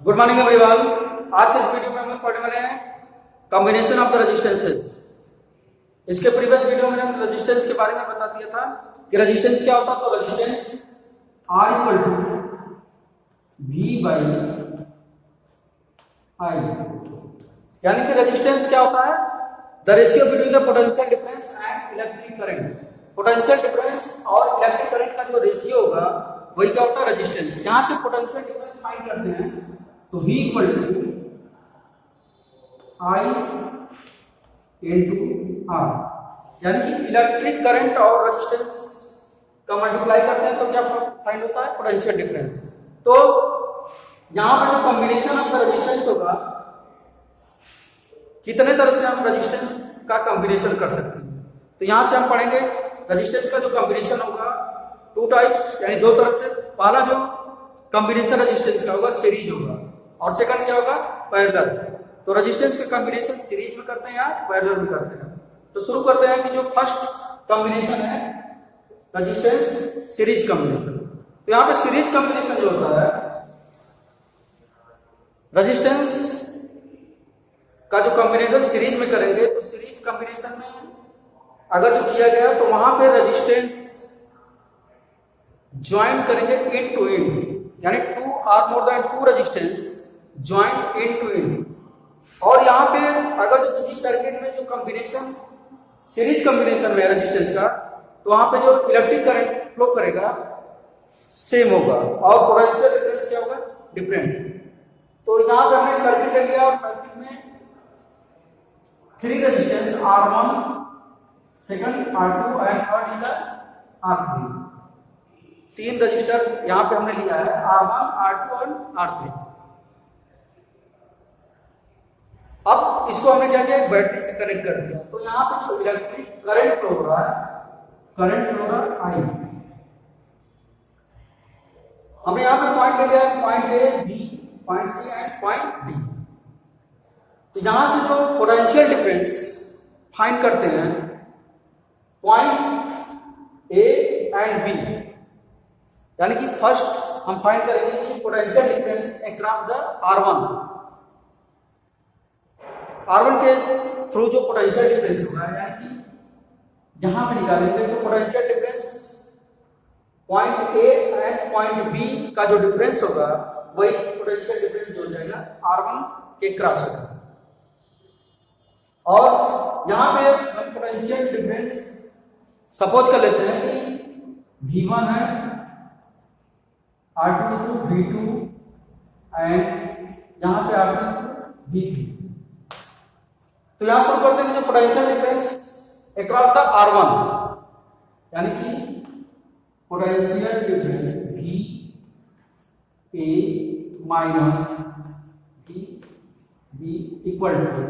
Good morning everyone. आज के इस वीडियो में हम लोग पढ़ने वाले हैं कॉम्बिनेशन ऑफ द रेजिस्टेंसेस। इसके प्रीवियस वीडियो में हमने रेजिस्टेंस के बारे में बता दिया था कि रेजिस्टेंस क्या होता है। तो resistance R equal to V by I, यानी कि रेजिस्टेंस क्या होता है? The ratio between the potential difference and electric current. Potential difference और इलेक्ट्रिक करंट का जो रेशियो होगा वही क्या होता है? रेजिस्टेंस। यहां से पोटेंशियल डिफरेंस फाइंड करते हैं तो V equal to I into R, यानी कि इलेक्ट्रिक करंट और रेजिस्टेंस का मल्टीप्लाई करते हैं तो क्या फाइंड होता है? Potential difference. तो यहां पर जो कॉम्बिनेशन ऑफ द रेजिस्टेंस होगा, कितने तरह से हम रेजिस्टेंस का कॉम्बिनेशन कर सकते हैं। तो यहां से हम पढ़ेंगे रेजिस्टेंस का जो कॉम्बिनेशन होगा टू टाइप्स, यानी दो तरह से। पहला जो कॉम्बिनेशन रेजिस्टेंस का होगा सीरीज होगा, और सेकंड क्या होगा? पैरेलल। तो रेजिस्टेंस का कॉम्बिनेशन सीरीज में करते हैं या पैरेलल में करते हैं। तो शुरू करते हैं कि जो फर्स्ट कॉम्बिनेशन है रेजिस्टेंस सीरीज कॉम्बिनेशन। तो यहां पे सीरीज कॉम्बिनेशन जो होता है, रेजिस्टेंस का जो कॉम्बिनेशन सीरीज में करेंगे तो सीरीज कॉम्बिनेशन में अगर जो किया गया तो वहां पे रेजिस्टेंस ज्वाइन करेंगे इन टू इन, यानी two or more than two resistance join in two in. और यहां पे अगर जो किसी सर्किट में जो कॉम्बिनेशन सीरीज कॉम्बिनेशन में है रेजिस्टेंस का, तो वहां पे जो इलेक्ट्रिक करंट फ्लो करेगा सेम होगा और पोटेंशियल डिफरेंस क्या होगा? डिफरेंट। तो यहां पे हमने एक सर्किट ले लिया और सर्किट में three resistance R1, second R2 and third is R3। तीन रजिस्टर यहां पे हमने लिया है R1, R2 और R3। अब इसको हमने क्या किया? एक बैटरी से कनेक्ट कर दिया। तो यहां पे जो इलेक्ट्रिक करंट फ्लो हो रहा है, करंट फ्लो हो रहा है I। हमने यहां पे पॉइंट ले लिया है, point A, B, point C and point D। तो यहां से जो पोटेंशियल डिफरेंस फाइंड करते हैं पॉइंट A एंड B, यानी कि फर्स्ट हम फाइंड करेंगे कि potential difference across the R1 के थ्रू जो पोटेंशियल डिफरेंस होगा, यानी कि यहां पे निकालेंगे तो potential difference point A and point B का जो डिफरेंस होगा वही पोटेंशियल डिफरेंस हो जाएगा R1 के क्रॉस होगा। और यहां पे हम पोटेंशियल डिफरेंस सपोज कर लेते हैं कि V1 है R2 के थ्रू V2 एंड यहां पे R2 V3। तो यहां शुरू करते हैं जो potential difference across the R1, यानी कि potential difference V A minus V B equal to,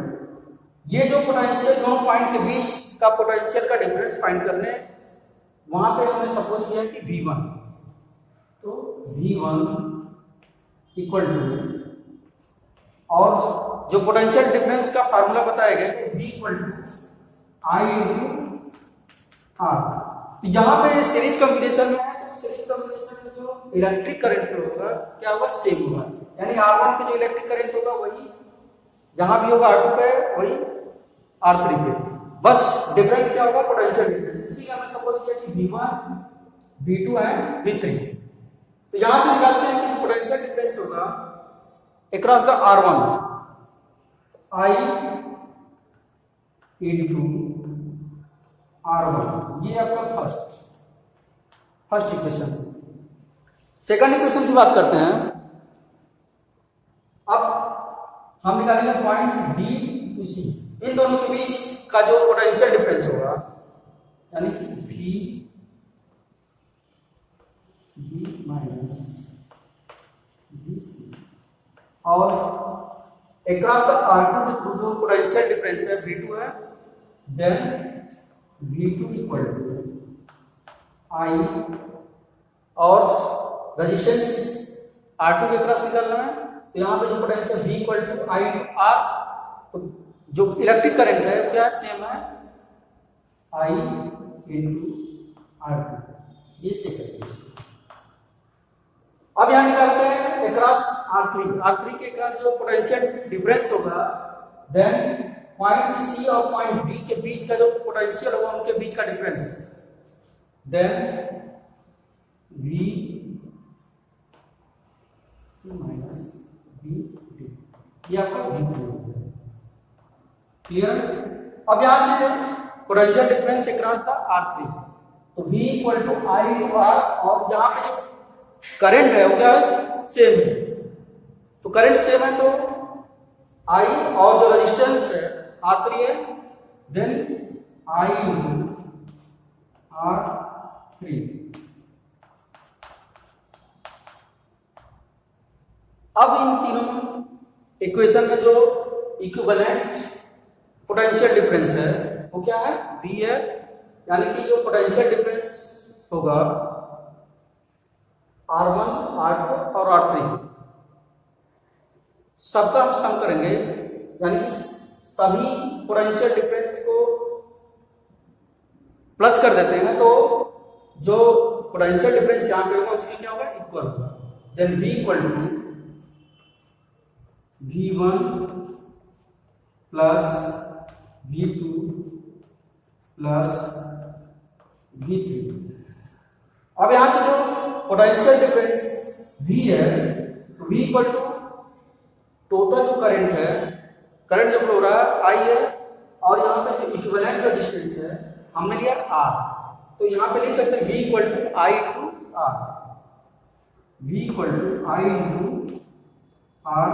ये जो पोटेंशियल दोनों पॉइंट के बीच का पोटेंशियल का डिफरेंस फाइंड करने, वहां पे हमने सपोज किया कि V1। तो V1 इक्वल टू, और जो पोटेंशियल डिफरेंस का फार्मूला बताया गया कि V equal to I into R। तो यहां पे सीरीज कॉम्बिनेशन में है, तो सीरीज कॉम्बिनेशन में जो इलेक्ट्रिक करंट फ्लो होगा क्या होगा? सेम होगा, यानी R1 पे जो इलेक्ट्रिक करंट होगा वही यहां भी होगा R2 पे, वही R3 पे। बस डिफरेंट क्या होगा? Potential difference. इसी का हमने सपोज किया कि V1, V2 एंड V3। तो यहां से निकालते हैं कि पोटेंशियल डिफरेंस होगा across the R1 I into R1। ये आपका फर्स्ट इक्वेशन। सेकंड इक्वेशन की बात करते हैं। अब हम निकालेंगे पॉइंट B टू C, इन दोनों के बीच का जो पोटेंशियल डिफरेंस होगा, यानी कि V माइनस BC, और अक्रॉस द R2 के थ्रू जो पोटेंशियल डिफरेंस है V2 है, then V2 equal to I, और रेजिस्टेंस R2 के क्रॉस निकालना है। तो यहां पे जो potential V equal to I into R, तो जो इलेक्ट्रिक करंट है क्या सेम है? I into R2। ये सेकंड। अब यहां निकालते हैं क्रॉस R3 के क्रॉस जो पोटेंशियल डिफरेंस होगा, देन पॉइंट C और पॉइंट B के बीच का जो पोटेंशियल होगा उनके बीच का difference, then V minus V2, ये आपका V2 है। क्लियर? अब यहां से potential difference across the R3, तो V equal to I into R, और यहाँ पे जो करंट है वो क्या है, सेम है। तो करंट सेम है तो I और जो रेजिस्टेंस है R3 है, देन I इंटू R3। अब इन तीनों इक्वेशन में जो इक्विवेलेंट पोटेंशियल डिफरेंस है वो क्या है, V है। यानी कि जो पोटेंशियल डिफरेंस होगा R1, R2 और R3 सबका हम सम करेंगे, यानी कि सभी पोटेंशियल डिफरेंस को प्लस कर देते हैं, तो जो पोटेंशियल डिफरेंस यहां पे होगा उसकी क्या होगा, इक्वल होगा। Then V equal to V1 plus V2 plus V3। अब यहां से जो पोटेंशियल डिफरेंस V है, तो V इक्वल टू टोटल जो करंट है, करंट जो फ्लो हो रहा है I है, और यहाँ पे जो इक्विवेलेंट रेजिस्टेंस है हमने लिया R, तो यहाँ पे लिख सकते हैं V equal to I into R, V equal to I into R।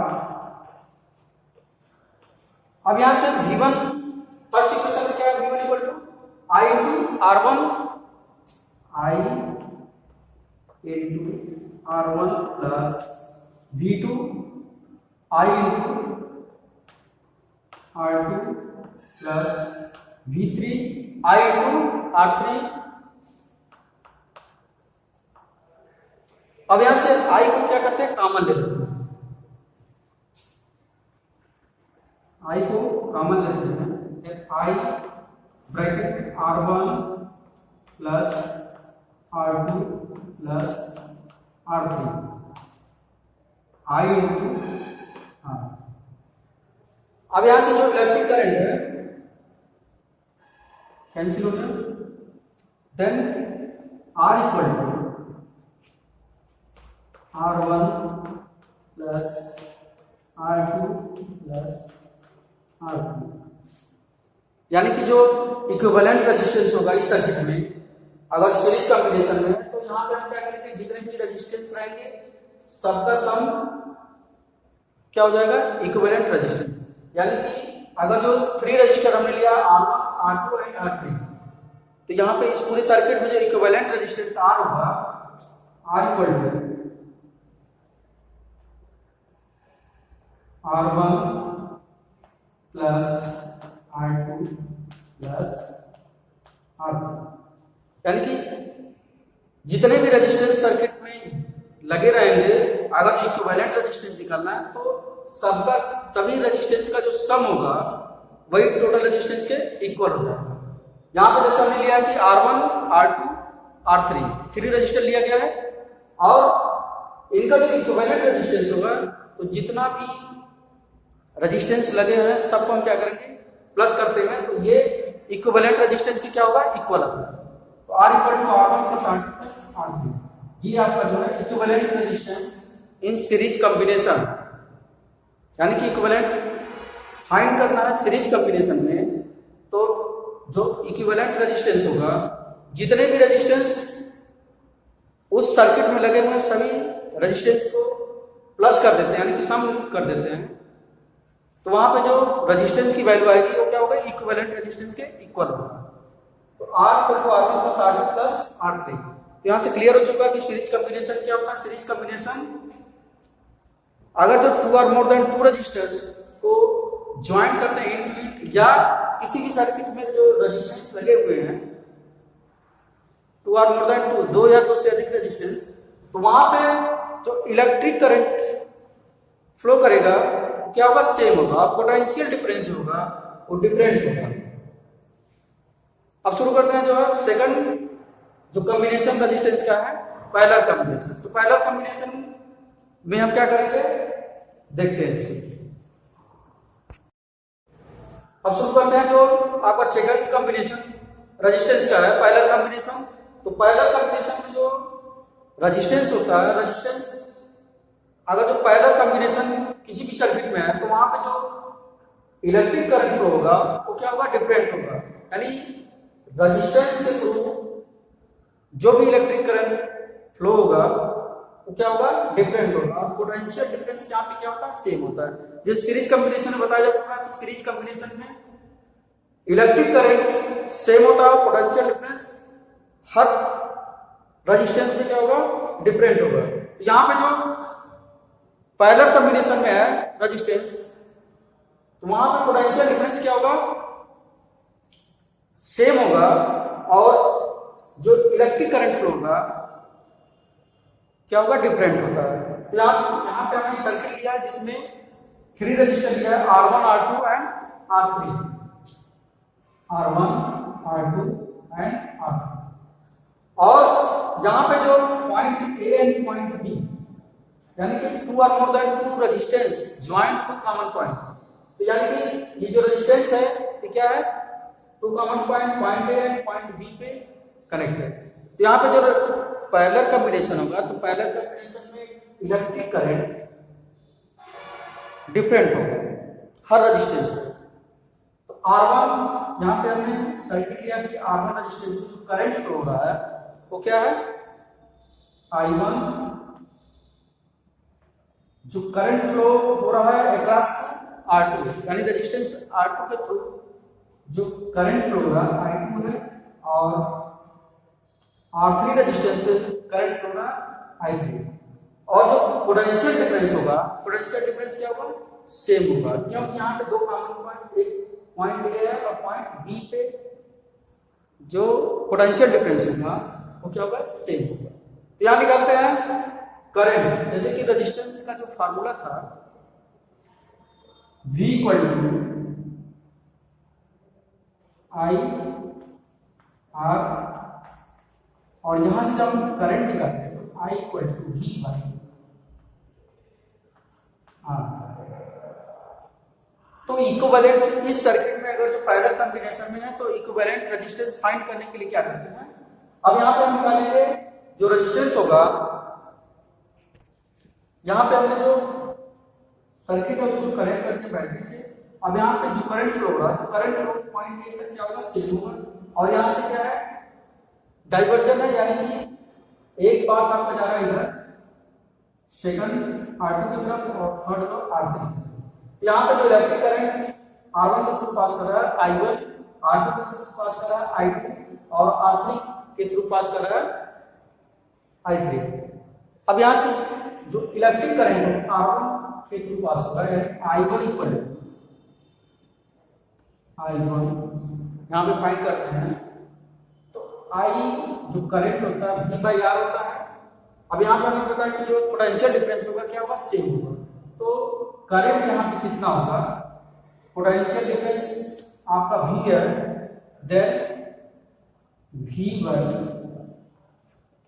अब यहां से V1 फर्स्ट इक्वेशन में क्या है, V1 equal to I into R1, I into R1 plus V2 I into R2 plus V3 I into R3। अब यहां से I को क्या करते हैं, कॉमन ले लेते हैं, I को कॉमन लेते हैं, I bracket R1 plus R2 plus R3 I into R। अब यहां से जो इलेक्ट्रिक करंट है कैंसिल हो गया, then R equal to R1 plus R2 plus R3। यानी कि जो इक्विवेलेंट रेजिस्टेंस होगा इस सर्किट में, अगर सीरीज कॉम्बिनेशन में, तो यहां पे हम क्या करेंगे, जितने भी रेजिस्टेंस रहेंगे सबका सम क्या हो जाएगा, इक्विवेलेंट रेजिस्टेंस। यानी कि अगर जो 3 रजिस्टर हमने लिया R1, R2 एंड R3, तो यहाँ पे इस पूरे सर्किट में जो इक्विवेलेंट रेजिस्टेंस R होगा, R equal to R1 plus R2 plus R3। यानी कि जितने भी रेजिस्टेंस सर्किट में लगे रहेंगे, अगर इक्विवेलेंट रेजिस्टेंस निकालना है तो सबका सभी रेजिस्टेंस का जो सम होगा वही टोटल रेजिस्टेंस के इक्वल होगा। यहां पर जैसे हमने लिया कि R1, R2, R3 3 रजिस्टर लिया गया है, और इनका जो इक्विवेलेंट रेजिस्टेंस होगा, तो जितना भी रेजिस्टेंस लगे हैं सबको हम क्या करेंगे, प्लस करते हैं, तो ये इक्विवेलेंट रेजिस्टेंस की क्या होगा, इक्वल होगा। तो R equal to R1 plus R2 plus R3, ये आपका जो है equivalent resistance in series combination. यानी कि इक्विवेलेंट फाइंड करना है सीरीज कॉम्बिनेशन में, तो जो इक्विवेलेंट रेजिस्टेंस होगा, जितने भी रेजिस्टेंस उस सर्किट में लगे हुए सभी रेजिस्टेंस को प्लस कर देते हैं, यानी कि सम कर देते हैं, तो वहां पे जो रेजिस्टेंस की वैल्यू आएगी वो क्या होगा, इक्विवेलेंट रेजिस्टेंस के इक्वल होगा। तो R equal to R1 plus R2 plus R3। तो यहां से क्लियर हो चुका है कि सीरीज कॉम्बिनेशन क्या होता है। सीरीज कॉम्बिनेशन अगर जो 2 और मोर देन 2 रजिस्टर्स को ज्वाइन करते हैं, या किसी भी सर्किट में जो रेजिस्टेंस लगे हुए हैं 2 और मोर देन 2, 2 या 2 से अधिक रेजिस्टेंस, तो वहां पे जो इलेक्ट्रिक करंट फ्लो करेगा क्या होगा, सेम होगा, और पोटेंशियल डिफरेंस जो होगा वो डिफरेंट होगा। अब शुरू करते हैं जो है सेकंड जो कॉम्बिनेशन रेजिस्टेंस का है, पैरेलल कॉम्बिनेशन। तो पैरेलल कॉम्बिनेशन में हम क्या करेंगे, देखते हैं इसको। अब शुरू करते हैं जो आपका सेकंड कॉम्बिनेशन रेजिस्टेंस का है, पैरेलल कॉम्बिनेशन। तो पैरेलल कॉम्बिनेशन में जो रेजिस्टेंस होता है, रेजिस्टेंस अगर जो पैरेलल कॉम्बिनेशन किसी भी सर्किट में है तो वहां पे जो इलेक्ट्रिक करंट फ्लो होगा वो क्या होगा, डिफरेंट होगा। यानी रेजिस्टेंस के थ्रू जो भी इलेक्ट्रिक करंट फ्लो होगा वो क्या होगा, डिफरेंट होगा। और पोटेंशियल डिफरेंस यहाँ पे क्या होता है, सेम होता है। जिस सीरीज कॉम्बिनेशन में बताया जाता है कि सीरीज कॉम्बिनेशन में इलेक्ट्रिक करंट सेम होता है, पोटेंशियल डिफरेंस हर रेजिस्टेंस में क्या होगा, डिफरेंट होगा। तो यहाँ पे जो पैरेलल कॉम्बिनेशन में है रेजिस्टेंस, तो वहां पे पोटेंशियल डिफरेंस क्या होगा, सेम होगा। और जो इलेक्ट्रिक करंट फ्लो होगा क्या होगा, डिफरेंट होता है। तो यहाँ पे हमने सर्किट लिया है जिसमें 3 रजिस्टर लिया है, R1, R2 and R3, R1, R2 and R3। और यहाँ पे जो point A and point B यानी कि 2 or more than 2 resistance joint to common point. तो यानी कि ये जो रेजिस्टेंस है ये क्या है, 2 common point A and point B पे कनेक्टेड। तो यहाँ पे जो पैरेलल कॉम्बिनेशन होगा तो पैरेलल कॉम्बिनेशन में इलेक्ट्रिक करंट डिफरेंट होगा हर रेजिस्टेंस पे। तो R1 यहाँ पे हमने सर्किट लिया कि R1 रेजिस्टेंस में जो करंट फ्लो हो रहा है वो क्या है, I1, जो करंट फ्लो हो रहा है अक्रॉस R2 यानी रेजिस्टेंस R2 के थ्रू जो करंट फ्लो हो रहा है I2 है, और R3 रेजिस्टेंस पे करंट फ्लो हो रहा है I3। और जो पोटेंशियल डिफरेंस होगा, पोटेंशियल डिफरेंस क्या होगा, सेम होगा, क्योंकि यहाँ पे 2 कॉमन पॉइंट, एक पॉइंट A है और पॉइंट B पे जो पोटेंशियल डिफरेंस होगा वो क्या होगा, सेम होगा। तो यहाँ निकालते हैं करंट। जैसे कि रेजिस्टेंस का जो फार्मूला था V equal to I R, और यहां से जब हम करंट निकालते हैं तो I equal to V by R। तो इक्विवेलेंट इस सर्किट में अगर जो पैरेलल कॉम्बिनेशन में है तो इक्विवेलेंट रेजिस्टेंस फाइंड करने के लिए क्या करते हैं, अब यहां पे हम निकालेंगे जो रेजिस्टेंस होगा। यहां पे हमने जो सर्किट है उसको कनेक्ट करके बैटरी से, अब यहाँ पे जो करंट फ्लो हो रहा है तो करंट फ्लो पॉइंट A तक क्या होगा, सेम होगा। और यहाँ से क्या है, डाइवर्जन है, यानी कि एक पाथ आपका जा रहा है इधर, सेकंड R2 की तरफ और थर्ड तरफ R3। तो यहाँ पे जो इलेक्ट्रिक करंट R1 के थ्रू पास कर रहा है I1, R2 के थ्रू पास कर रहा है I2 और R3 के थ्रू पास कर रहा है I3। अब यहाँ से जो इलेक्ट्रिक करंट R1 के थ्रू पास होगा यानी I1 इक्वल I1 यहाँ पे फाइंड करते हैं तो I जो करंट होता है V बाई R होता है। अब यहाँ पे हमें पता है कि जो पोटेंशियल डिफरेंस होगा क्या होगा, सेम होगा। तो करंट यहाँ पे कितना होगा, पोटेंशियल डिफरेंस आपका V है, then V by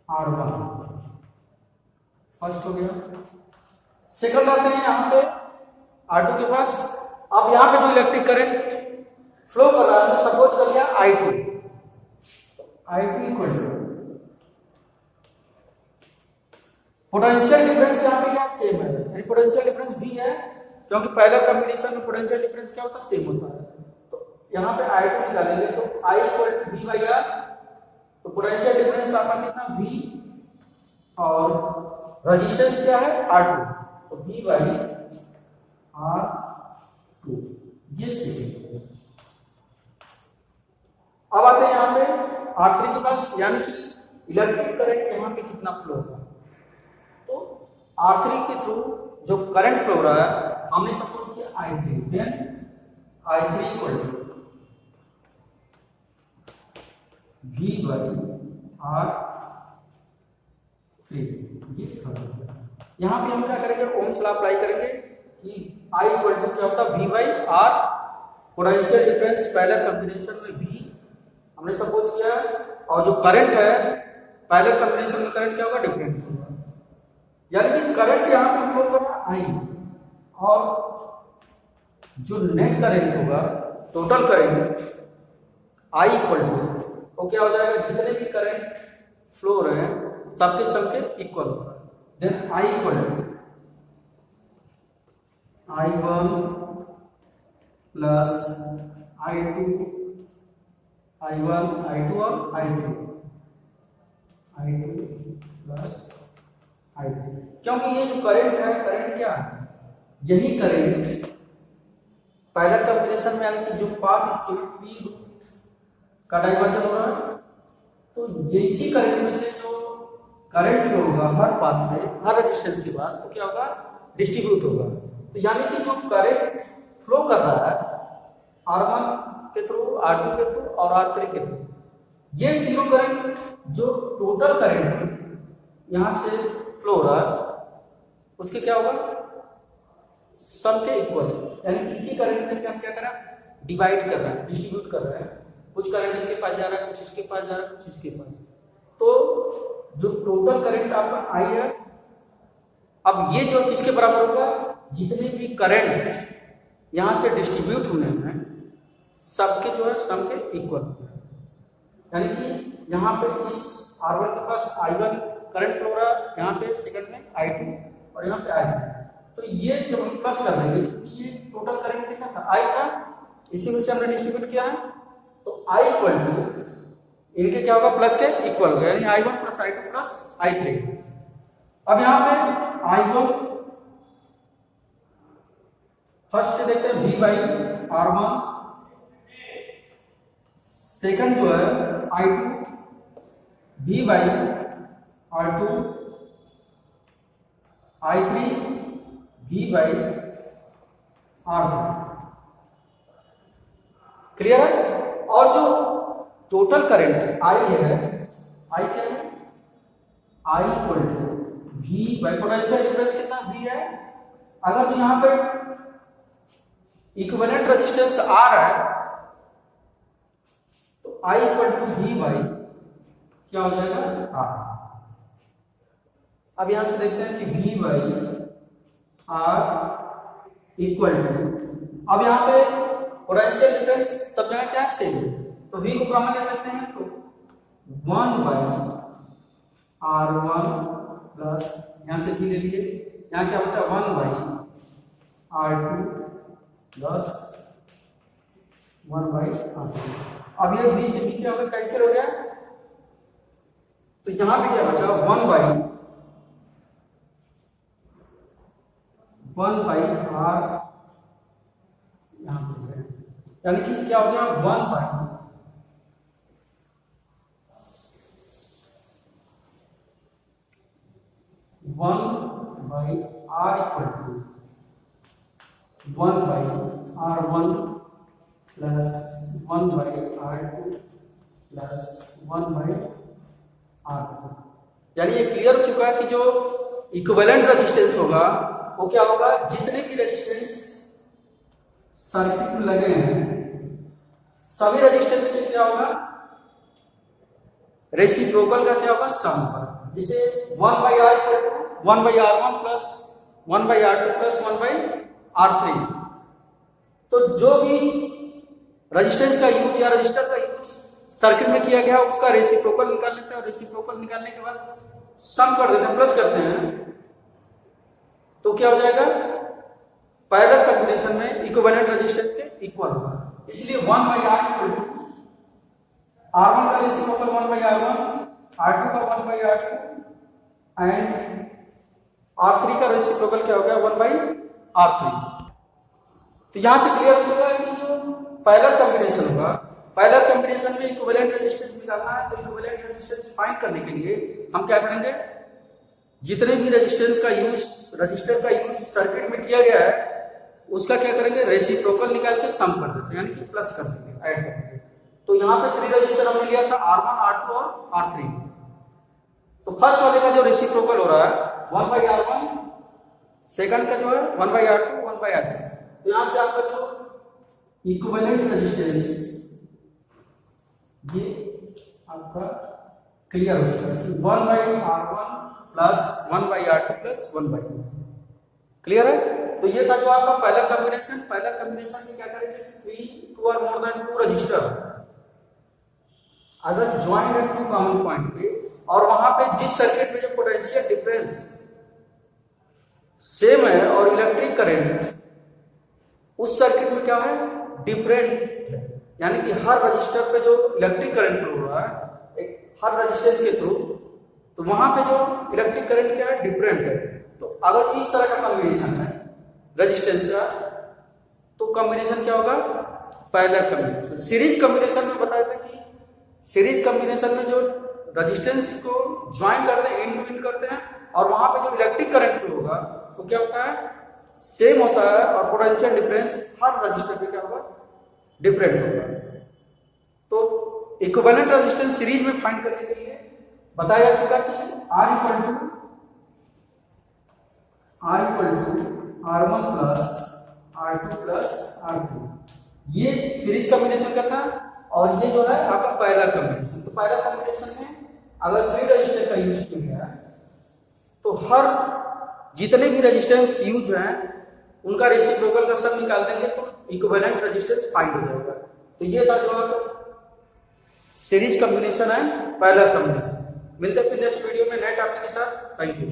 R1 first हो गया। सेकंड आते हैं यहाँ पे R2 के पास। अब यहाँ पे जो इलेक्ट्रिक करंट फ्लो कर रहा है, सपोज कर लिया I2 equal to potential difference यहाँ पे क्या सेम है, यानी पोटेंशियल डिफरेंस भी है, क्योंकि पहला कॉम्बिनेशन में पोटेंशियल डिफरेंस क्या होता है, सेम होता है। तो यहाँ पे I2 निकालेंगे तो I equal to V by R। तो पोटेंशियल डिफरेंस आपका कितना V और रेजिस्टेंस क्या है R2, तो V बाई R2 ये सेम। अब आते हैं यहाँ पे R3 के पास, यानी कि इलेक्ट्रिक करंट यहाँ पे कितना फ्लो होगा। तो R3 के थ्रू जो करंट फ्लो हो रहा है हमने सपोज किया I3, then I3 equal to V by R3 ये यहाँ पे हम क्या करेंगे, ओम्स लॉ अप्लाई करेंगे कि I इक्वल टू क्या होता है V by R, potential difference पहले कॉम्बिनेशन में V हमने सपोज किया, और जो करंट है पहले कॉम्बिनेशन में करंट क्या होगा, डिफरेंट होगा। यानी कि करंट यहाँ पे फ्लो कर रहा है आई, और जो नेट करंट होगा, total current I equal to, वो क्या हो जाएगा, जितने भी करंट फ्लो हो रहे हैं सबके सबके इक्वल होगा। Then I equal to I1 plus I2, I1 I2 और I3 प्लस I3, क्योंकि ये जो करंट है, करंट क्या है, यही करंट पहला कॉम्बिनेशन में, यानी कि जो पाथ इसके पी का डाइवर्जन हो रहा है, तो ये इसी करंट में से जो करंट फ्लो होगा हर पाथ में, हर रेजिस्टेंस के पास, तो क्या होगा, डिस्ट्रीब्यूट होगा। तो यानी कि जो करंट फ्लो कर रहा है R1 के थ्रू, R2 के थ्रू और R3 के थ्रू, ये तीनों करंट जो टोटल करंट यहां से फ्लो हो रहा है उसके क्या होगा, सम के इक्वल। यानी कि इसी करंट में से हम क्या कर रहे हैं, डिवाइड कर रहे हैं, डिस्ट्रीब्यूट कर रहे हैं। कुछ करंट इसके पास जा रहा है, कुछ इसके पास जा रहा है, कुछ इसके पास। तो जो टोटल करंट आपका आई है, अब ये जो किसके बराबर होगा, जितने भी करंट यहां से डिस्ट्रीब्यूट होने हैं सबके जो है सम के इक्वल। यानी कि यहाँ पे इस R1 के पास I1 करंट फ्लो रहा है, यहाँ पे सेकंड में I2 और यहाँ पे I3। तो ये जब हम प्लस कर देंगे, क्योंकि ये टोटल करंट कितना था, I था, इसी में से हमने डिस्ट्रीब्यूट किया है, तो I इक्वल टू इनके क्या होगा, प्लस के इक्वल हो गया, यानी I1 plus I2 plus I3। अब यहाँ पे I1 फर्स्ट से देखते हैं V बाई R1, सेकंड जो है I2 V by R2, I3 V by R3। Clear है। और जो टोटल करंट I है, I क्या है, I equal to V by potential difference कितना V है। अगर तो यहां पे इक्विवेलेंट रेजिस्टेंस R है, तो I equal to V by क्या हो जाएगा, R। अब यहां से देखते हैं कि V by R equal to, अब यहां पे पोटेंशियल डिफरेंस सब जगह क्या है, सेम, तो V को कॉमन ले सकते हैं, तो 1 बाई R1 प्लस, यहां से V ले लिए, यहां क्या बचा, 1 by R2 plus 1 by R3। अब ये V से V क्या हो गया, कैंसिल हो गया, तो यहां पे क्या बचा, 1 बाई R, यहां पे, यानी कि क्या हो गया, 1 by R equal to 1 by R1 plus 1 by R2 plus 1 by R3। यानी ये क्लियर हो चुका है कि जो इक्विवेलेंट रेजिस्टेंस होगा वो क्या होगा, जितने भी रेजिस्टेंस सर्किट में लगे हैं सभी रेजिस्टेंस के क्या होगा, रेसिप्रोकल का क्या होगा, सम होगा। जिसे 1 by R equal to 1 by R1 plus 1 by R2 plus 1 by R3। तो जो भी रेजिस्टेंस का यूज या रजिस्टर का यूज सर्किट में किया गया उसका रेसिप्रोकल निकाल लेते हैं, और रेसिप्रोकल निकालने के बाद सम कर देते हैं, प्लस करते हैं, तो क्या हो जाएगा, पैरेलल कॉम्बिनेशन में इक्विवेलेंट रेजिस्टेंस के इक्वल होगा। इसलिए 1 by R equal to R1 का रेसिप्रोकल 1 बाई R1, R2 का 1 बाई R2 एंड R3 का रेसिप्रोकल क्या हो गया, 1 बाई R3। तो यहां से क्लियर हो चुका है कि जो पैरेलल कॉम्बिनेशन होगा, पैरेलल कॉम्बिनेशन में इक्विवेलेंट रेजिस्टेंस निकालना है, तो इक्विवेलेंट रेजिस्टेंस फाइंड करने के लिए हम क्या करेंगे, जितने भी रेजिस्टेंस का यूज, रजिस्टर का यूज सर्किट में किया गया है उसका क्या करेंगे, रेसिप्रोकल निकाल के सम कर देते हैं, यानी कि प्लस कर देंगे, ऐड कर देंगे। तो यहाँ पे 3 रजिस्टर हमने लिया था, R1, R2 और R3। तो फर्स्ट वाले का जो रेसिप्रोकल हो रहा है 1 बाई R1, सेकंड का जो है 1 बाई R2, 1 बाई R3। तो यहां से आपका जो इक्विवेलेंट रेजिस्टेंस ये आपका क्लियर हो चुका है कि 1 by R1 plus 1/R2 plus 1/2। Clear है? तो ये था जो आपका पहला कॉम्बिनेशन। पहला कॉम्बिनेशन में क्या करेंगे, 3 2 और मोर देन 2 रजिस्टर अगर ज्वाइंट एट 2 कॉमन पॉइंट पे, और वहां पे जिस सर्किट में जो पोटेंशियल डिफरेंस सेम है और इलेक्ट्रिक करंट उस सर्किट में क्या है, डिफरेंट, यानी कि हर रजिस्टर पे जो इलेक्ट्रिक करंट फ्लो हो रहा है हर रजिस्टेंस के थ्रू, तो वहां पे जो इलेक्ट्रिक करंट क्या है, डिफरेंट है। तो अगर इस तरह का कॉम्बिनेशन है रेजिस्टेंस का, तो कॉम्बिनेशन क्या होगा, पैरेलल कॉम्बिनेशन। सीरीज कॉम्बिनेशन में बताया था कि सीरीज कॉम्बिनेशन में जो रेजिस्टेंस को ज्वाइन करते हैं, इन टू इन करते हैं, और वहां पे जो इलेक्ट्रिक करंट फ्लो होगा तो क्या होता है, सेम होता है, और पोटेंशियल डिफरेंस हर रजिस्टर पे क्या होगा, डिफरेंट होगा। तो इक्विवेलेंट रेजिस्टेंस सीरीज में फाइंड करने के लिए बताया जा चुका कि R equal to R1 plus R2 plus R3, ये सीरीज कॉम्बिनेशन का था। और ये जो है आपका पैरेलल कॉम्बिनेशन। तो पैरेलल कॉम्बिनेशन में अगर 3 रजिस्टर का यूज किया गया है तो हर जितने भी रेजिस्टेंस यूज हैं उनका रेसिप्रोकल का सम निकाल देंगे तो इक्विवेलेंट रेजिस्टेंस फाइंड हो जाएगा। तो ये था जो सीरीज कॉम्बिनेशन है, पैरेलल कॉम्बिनेशन। मिलते हैं फिर नेक्स्ट वीडियो में नए टॉपिक के साथ। Thank you.